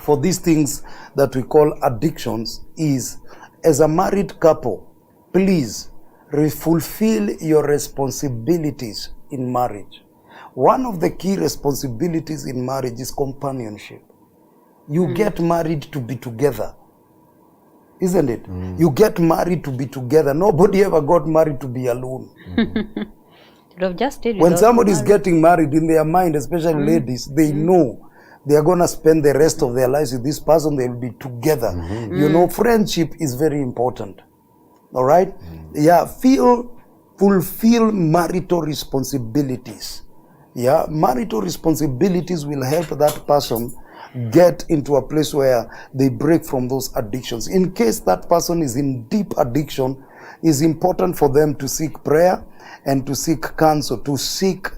S2: for these things that we call addictions is, as a married couple, please fulfill your responsibilities in marriage. One of the key responsibilities in marriage is companionship. You get married to be together, isn't it? You get married to be together. Nobody ever got married to be alone. When somebody is getting married, in their mind, especially ladies, they know they are going to spend the rest of their lives with this person. They will be together. You know, friendship is very important. All right? Yeah, fulfill marital responsibilities. Yeah, marital responsibilities will help that person get into a place where they break from those addictions. In case that person is in deep addiction, it's important for them to seek prayer and to seek counsel, to seek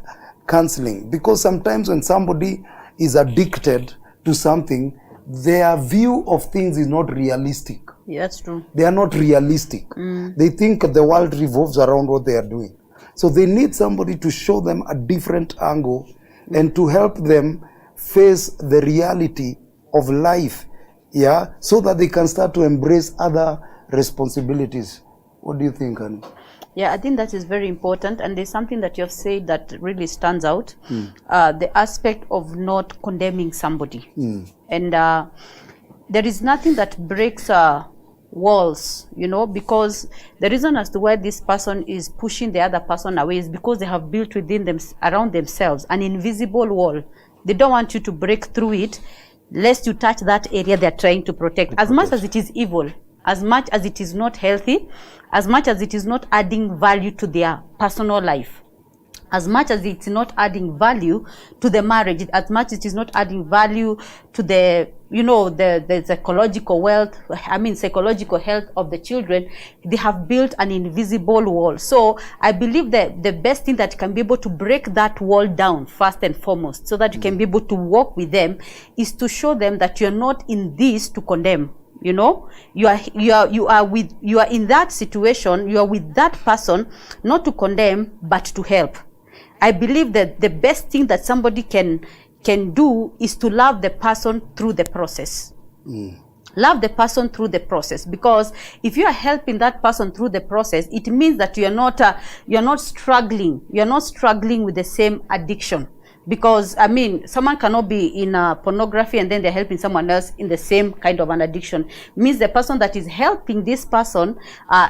S2: counseling. Because sometimes when somebody is addicted to something, their view of things is not realistic.
S1: Yeah, that's true.
S2: They are not realistic. They think the world revolves around what they are doing. So they need somebody to show them a different angle and to help them face the reality of life, yeah, so that they can start to embrace other responsibilities. What do you think, Annie?
S1: Yeah, I think that is very important, and there's something that you have said that really stands out, the aspect of not condemning somebody. And there is nothing that breaks walls, you know, because the reason as to why this person is pushing the other person away is because they have built within them, around themselves, an invisible wall. They don't want you to break through it, lest you touch that area they're trying to protect. As much as it is evil, as much as it is not healthy, as much as it is not adding value to their personal life, as much as it's not adding value to the marriage, as much as it is not adding value to the, you know, the psychological wealth, psychological health of the children, they have built an invisible wall. So I believe that the best thing that can be able to break that wall down first and foremost, so that you can be able to walk with them, is to show them that you're not in this to condemn. You know, you are in that situation, you are with that person, not to condemn, but to help. I believe that the best thing that somebody can do is to love the person through the process. Love the person through the process, because if you are helping that person through the process, it means that you're not struggling with the same addiction. Because someone cannot be in pornography and then they're helping someone else in the same kind of an addiction. Means the person that is helping this person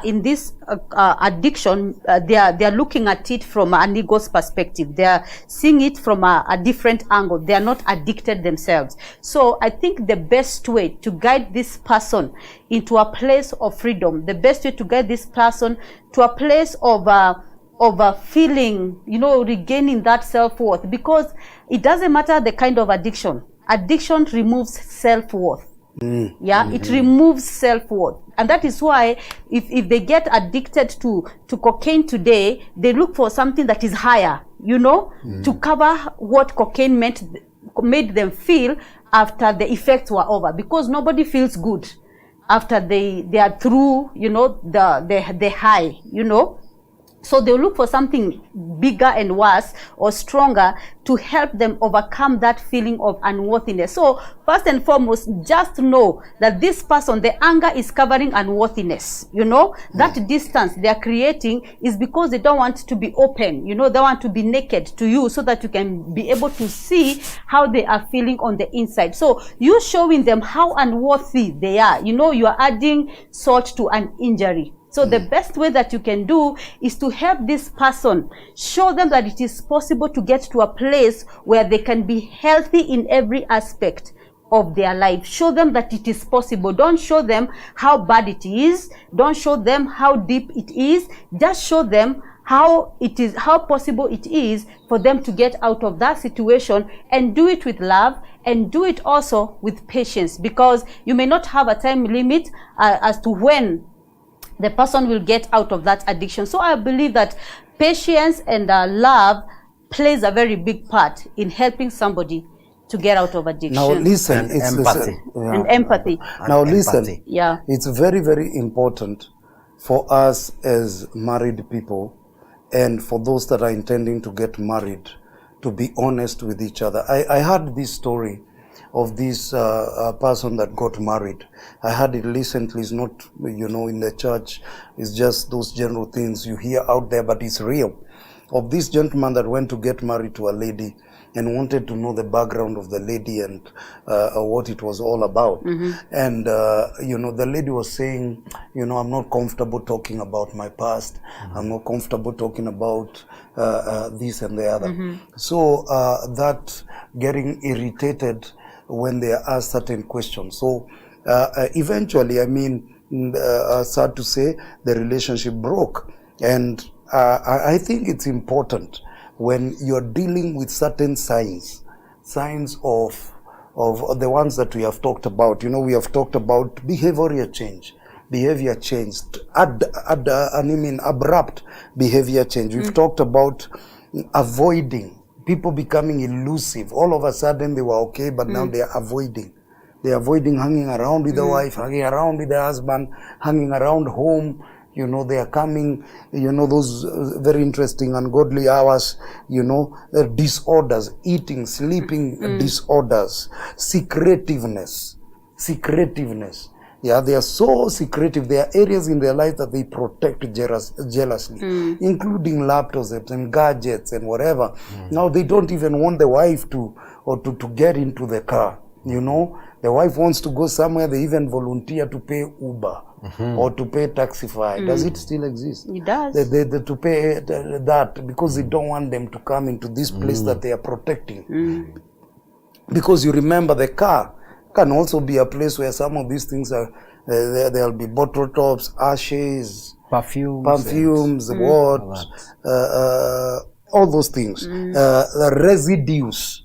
S1: in this addiction, they are looking at it from an ego's perspective. They are seeing it from a different angle. They are not addicted themselves. So I think the best way to guide this person into a place of freedom, the best way to guide this person to a place of feeling, you know, regaining that self-worth, because it doesn't matter the kind of addiction. Addiction removes self-worth. It removes self-worth. And that is why if they get addicted to cocaine today, they look for something that is higher, you know, to cover what cocaine made them feel after the effects were over, because nobody feels good after they are through, you know, the high, you know. So they'll look for something bigger and worse or stronger to help them overcome that feeling of unworthiness. So first and foremost, just know that this person, the anger is covering unworthiness. You know, that distance they are creating is because they don't want to be open. You know, they want to be naked to you so that you can be able to see how they are feeling on the inside. So you showing them how unworthy they are. You know, you are adding salt to an injury. So the best way that you can do is to help this person, show them that it is possible to get to a place where they can be healthy in every aspect of their life. Show them that it is possible. Don't show them how bad it is. Don't show them how deep it is. Just show them how possible it is for them to get out of that situation, and do it with love, and do it also with patience, because you may not have a time limit as to when the person will get out of that addiction. So I believe that patience and love plays a very big part in helping somebody to get out of addiction.
S2: Now listen,
S3: And
S2: it's
S3: empathy.
S1: And empathy.
S2: Now
S3: And
S2: listen,
S3: empathy.
S1: Yeah.
S2: it's very, very important for us as married people and for those that are intending to get married to be honest with each other. I heard this story of this person that got married. I heard it recently. It's not, in the church. It's just those general things you hear out there, but it's real. Of this gentleman that went to get married to a lady and wanted to know the background of the lady and what it was all about. And, the lady was saying, I'm not comfortable talking about my past. I'm not comfortable talking about this and the other. So that getting irritated when they are asked certain questions. So eventually, sad to say, the relationship broke. And I think it's important when you're dealing with certain signs of the ones that we have talked about. We have talked about behavior change, abrupt behavior change. We've talked about avoiding, people becoming elusive. All of a sudden they were okay, but now they are avoiding. They're avoiding hanging around with the wife, hanging around with the husband, hanging around home. They are coming, those very interesting ungodly hours, disorders, eating, sleeping disorders, secretiveness. Yeah, they are so secretive. There are areas in their life that they protect jealously, including laptops and gadgets and whatever. Now they don't even want the wife to get into the car. The wife wants to go somewhere, they even volunteer to pay Uber or to pay Taxify. Does it still exist?
S1: It does.
S2: They to pay that because they don't want them to come into this place that they are protecting. Because you remember, the car can also be a place where some of these things are, there'll be bottle tops, ashes, perfumes, all those things, the residues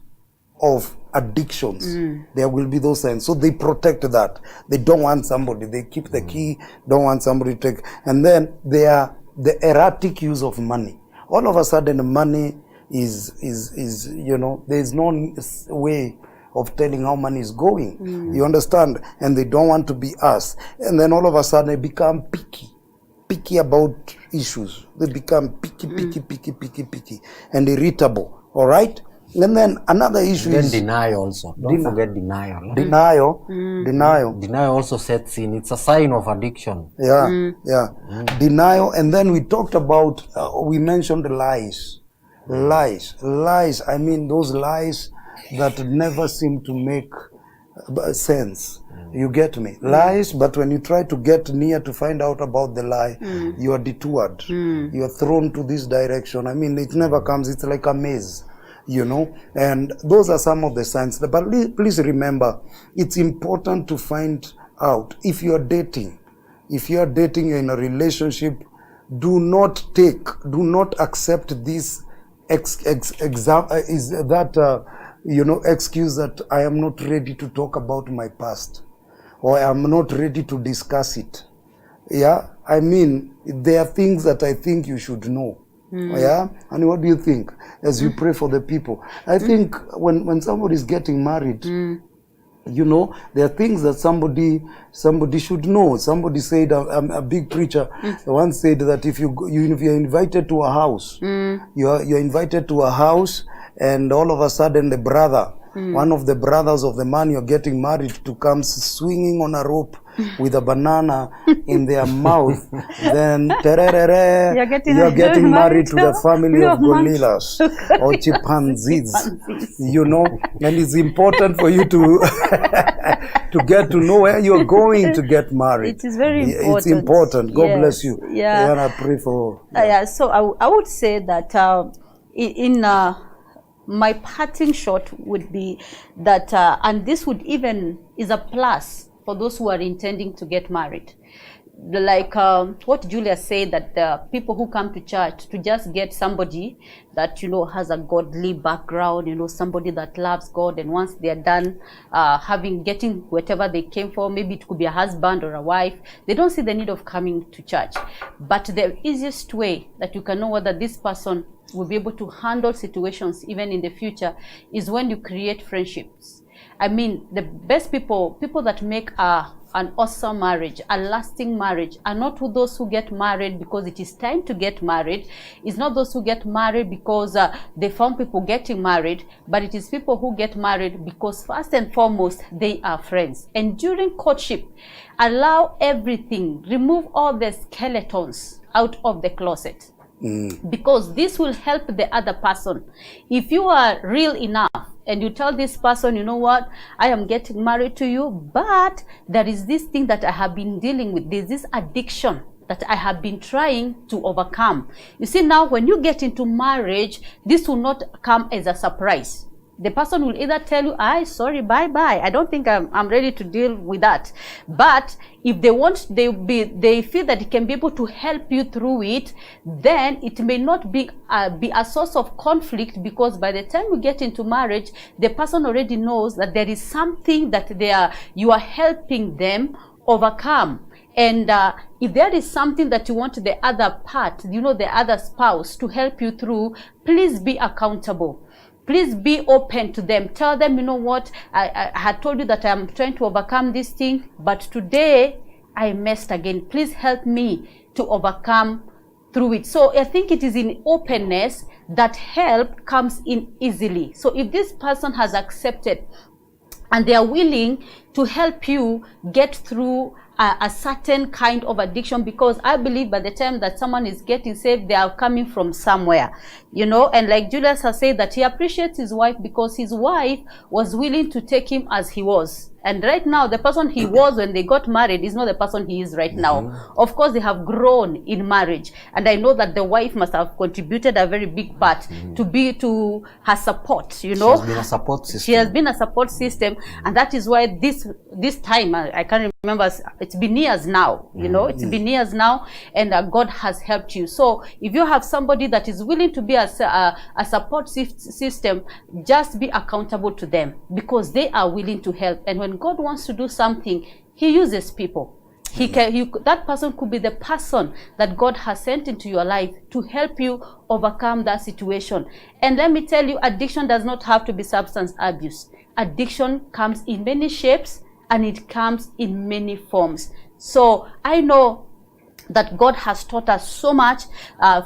S2: of addictions. There will be those signs. So they protect that. They don't want somebody. They keep the key. Don't want somebody to take. And then they are the erratic use of money. All of a sudden, money is there's no way of telling how money is going. You understand? And they don't want to be asked. And then all of a sudden, they become picky about issues. They become picky, and irritable. All right? And then another issue is
S3: denial also. Don't forget denial.
S2: Denial
S3: also sets in. It's a sign of addiction.
S2: Denial. And then we talked about, we mentioned lies. Lies. Those lies that never seem to make sense. You get me? Lies, but when you try to get near to find out about the lie, you are detoured. You are thrown to this direction. It never comes. It's like a maze. And those are some of the signs. But please remember, it's important to find out if you're dating, you're in a relationship, do not accept this excuse that I am not ready to talk about my past, or I am not ready to discuss it. Yeah, there are things that I think you should know. Yeah, and what do you think as you pray for the people? I think when somebody is getting married, there are things that somebody should know. Somebody said, a big preacher once said that if you're invited to a house, you're invited to a house, and all of a sudden the brother, one of the brothers of the man you're getting married to, comes swinging on a rope with a banana in their mouth, then you're getting married to the family of gorillas or chimpanzees, and it's important for you to to get to know where you're going to get married.
S1: It is very important.
S2: It's important. God bless you.
S1: Yeah.
S2: And I pray for.
S1: So I would say that my parting shot would be that, and this would even is a plus for those who are intending to get married. like what Julia said, that the people who come to church to just get somebody that, you know, has a godly background, you know, somebody that loves God, and once they are done getting whatever they came for, maybe it could be a husband or a wife, they don't see the need of coming to church. But the easiest way that you can know whether this person will be able to handle situations even in the future is when you create friendships. I mean, the best people that make an awesome marriage, a lasting marriage, are not those who get married because it is time to get married. It's not those who get married because they found people getting married, but it is people who get married because first and foremost, they are friends. And during courtship, allow everything, remove all the skeletons out of the closet. Because this will help the other person. If you are real enough and you tell this person, you know what, I am getting married to you, but there is this thing that I have been dealing with, there's this addiction that I have been trying to overcome. You see, now when you get into marriage, this will not come as a surprise. The person will either tell you, sorry, bye-bye, I don't think I'm ready to deal with that. But if they feel that it can be able to help you through it, then it may not be a source of conflict, because by the time you get into marriage, the person already knows that there is something that you are helping them overcome. And if there is something that you want the other part, you know, the other spouse to help you through, please be accountable. Please be open to them. Tell them, you know what, I had told you that I'm trying to overcome this thing, but today I messed again. Please help me to overcome through it. So I think it is in openness that help comes in easily. So if this person has accepted and they are willing to help you get through a certain kind of addiction, because I believe by the time that someone is getting saved, they are coming from somewhere, you know. And like Julius has said, that he appreciates his wife because his wife was willing to take him as he was. And right now, the person he was when they got married is not the person he is right now. Of course, they have grown in marriage. And I know that the wife must have contributed a very big part to her support, you know.
S3: She has been a support system.
S1: She has been a support system. And that is why this time, I can't remember, it's been years now, you know, it's been years now, and God has helped you. So if you have somebody that is willing to be a support system, just be accountable to them, because they are willing to help. And when God wants to do something, he uses people. That person could be the person that God has sent into your life to help you overcome that situation. And let me tell you, addiction does not have to be substance abuse. Addiction comes in many shapes and it comes in many forms. So I know that God has taught us so much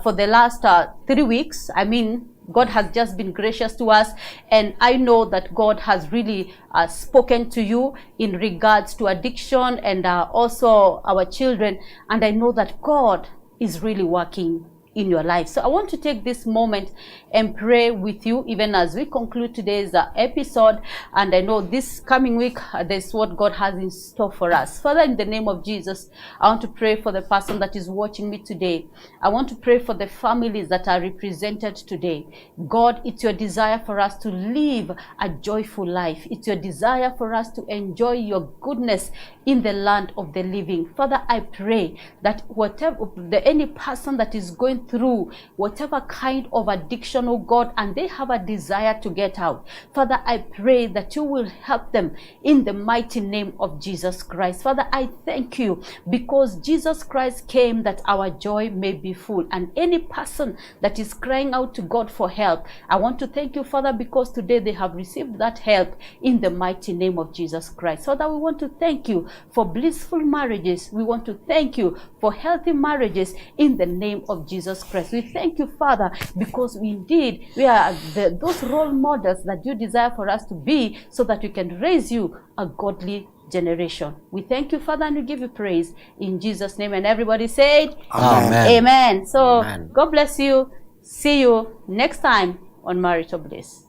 S1: for the last 3 weeks. I mean, God has just been gracious to us, and I know that God has really spoken to you in regards to addiction and also our children, and I know that God is really working in your life. So I want to take this moment and pray with you even as we conclude today's episode. And I know this coming week, there's what God has in store for us. Father, in the name of Jesus, I want to pray for the person that is watching me today. I want to pray for the families that are represented today. God, it's your desire for us to live a joyful life. It's your desire for us to enjoy your goodness in the land of the living. Father, I pray that any person that is going through whatever kind of addiction, oh God, and they have a desire to get out, Father, I pray that you will help them in the mighty name of Jesus Christ. Father, I thank you because Jesus Christ came that our joy may be full. And any person that is crying out to God for help, I want to thank you, Father, because today they have received that help in the mighty name of Jesus Christ. Father, we want to thank you for blissful marriages. We want to thank you for healthy marriages in the name of Jesus Christ. We thank you, Father, because we are those role models that you desire for us to be, so that we can raise you a godly generation. We thank you, Father, and we give you praise in Jesus' name. And everybody said,
S3: Amen.
S1: Amen. So
S3: Amen.
S1: God bless you. See you next time on Marital Bliss.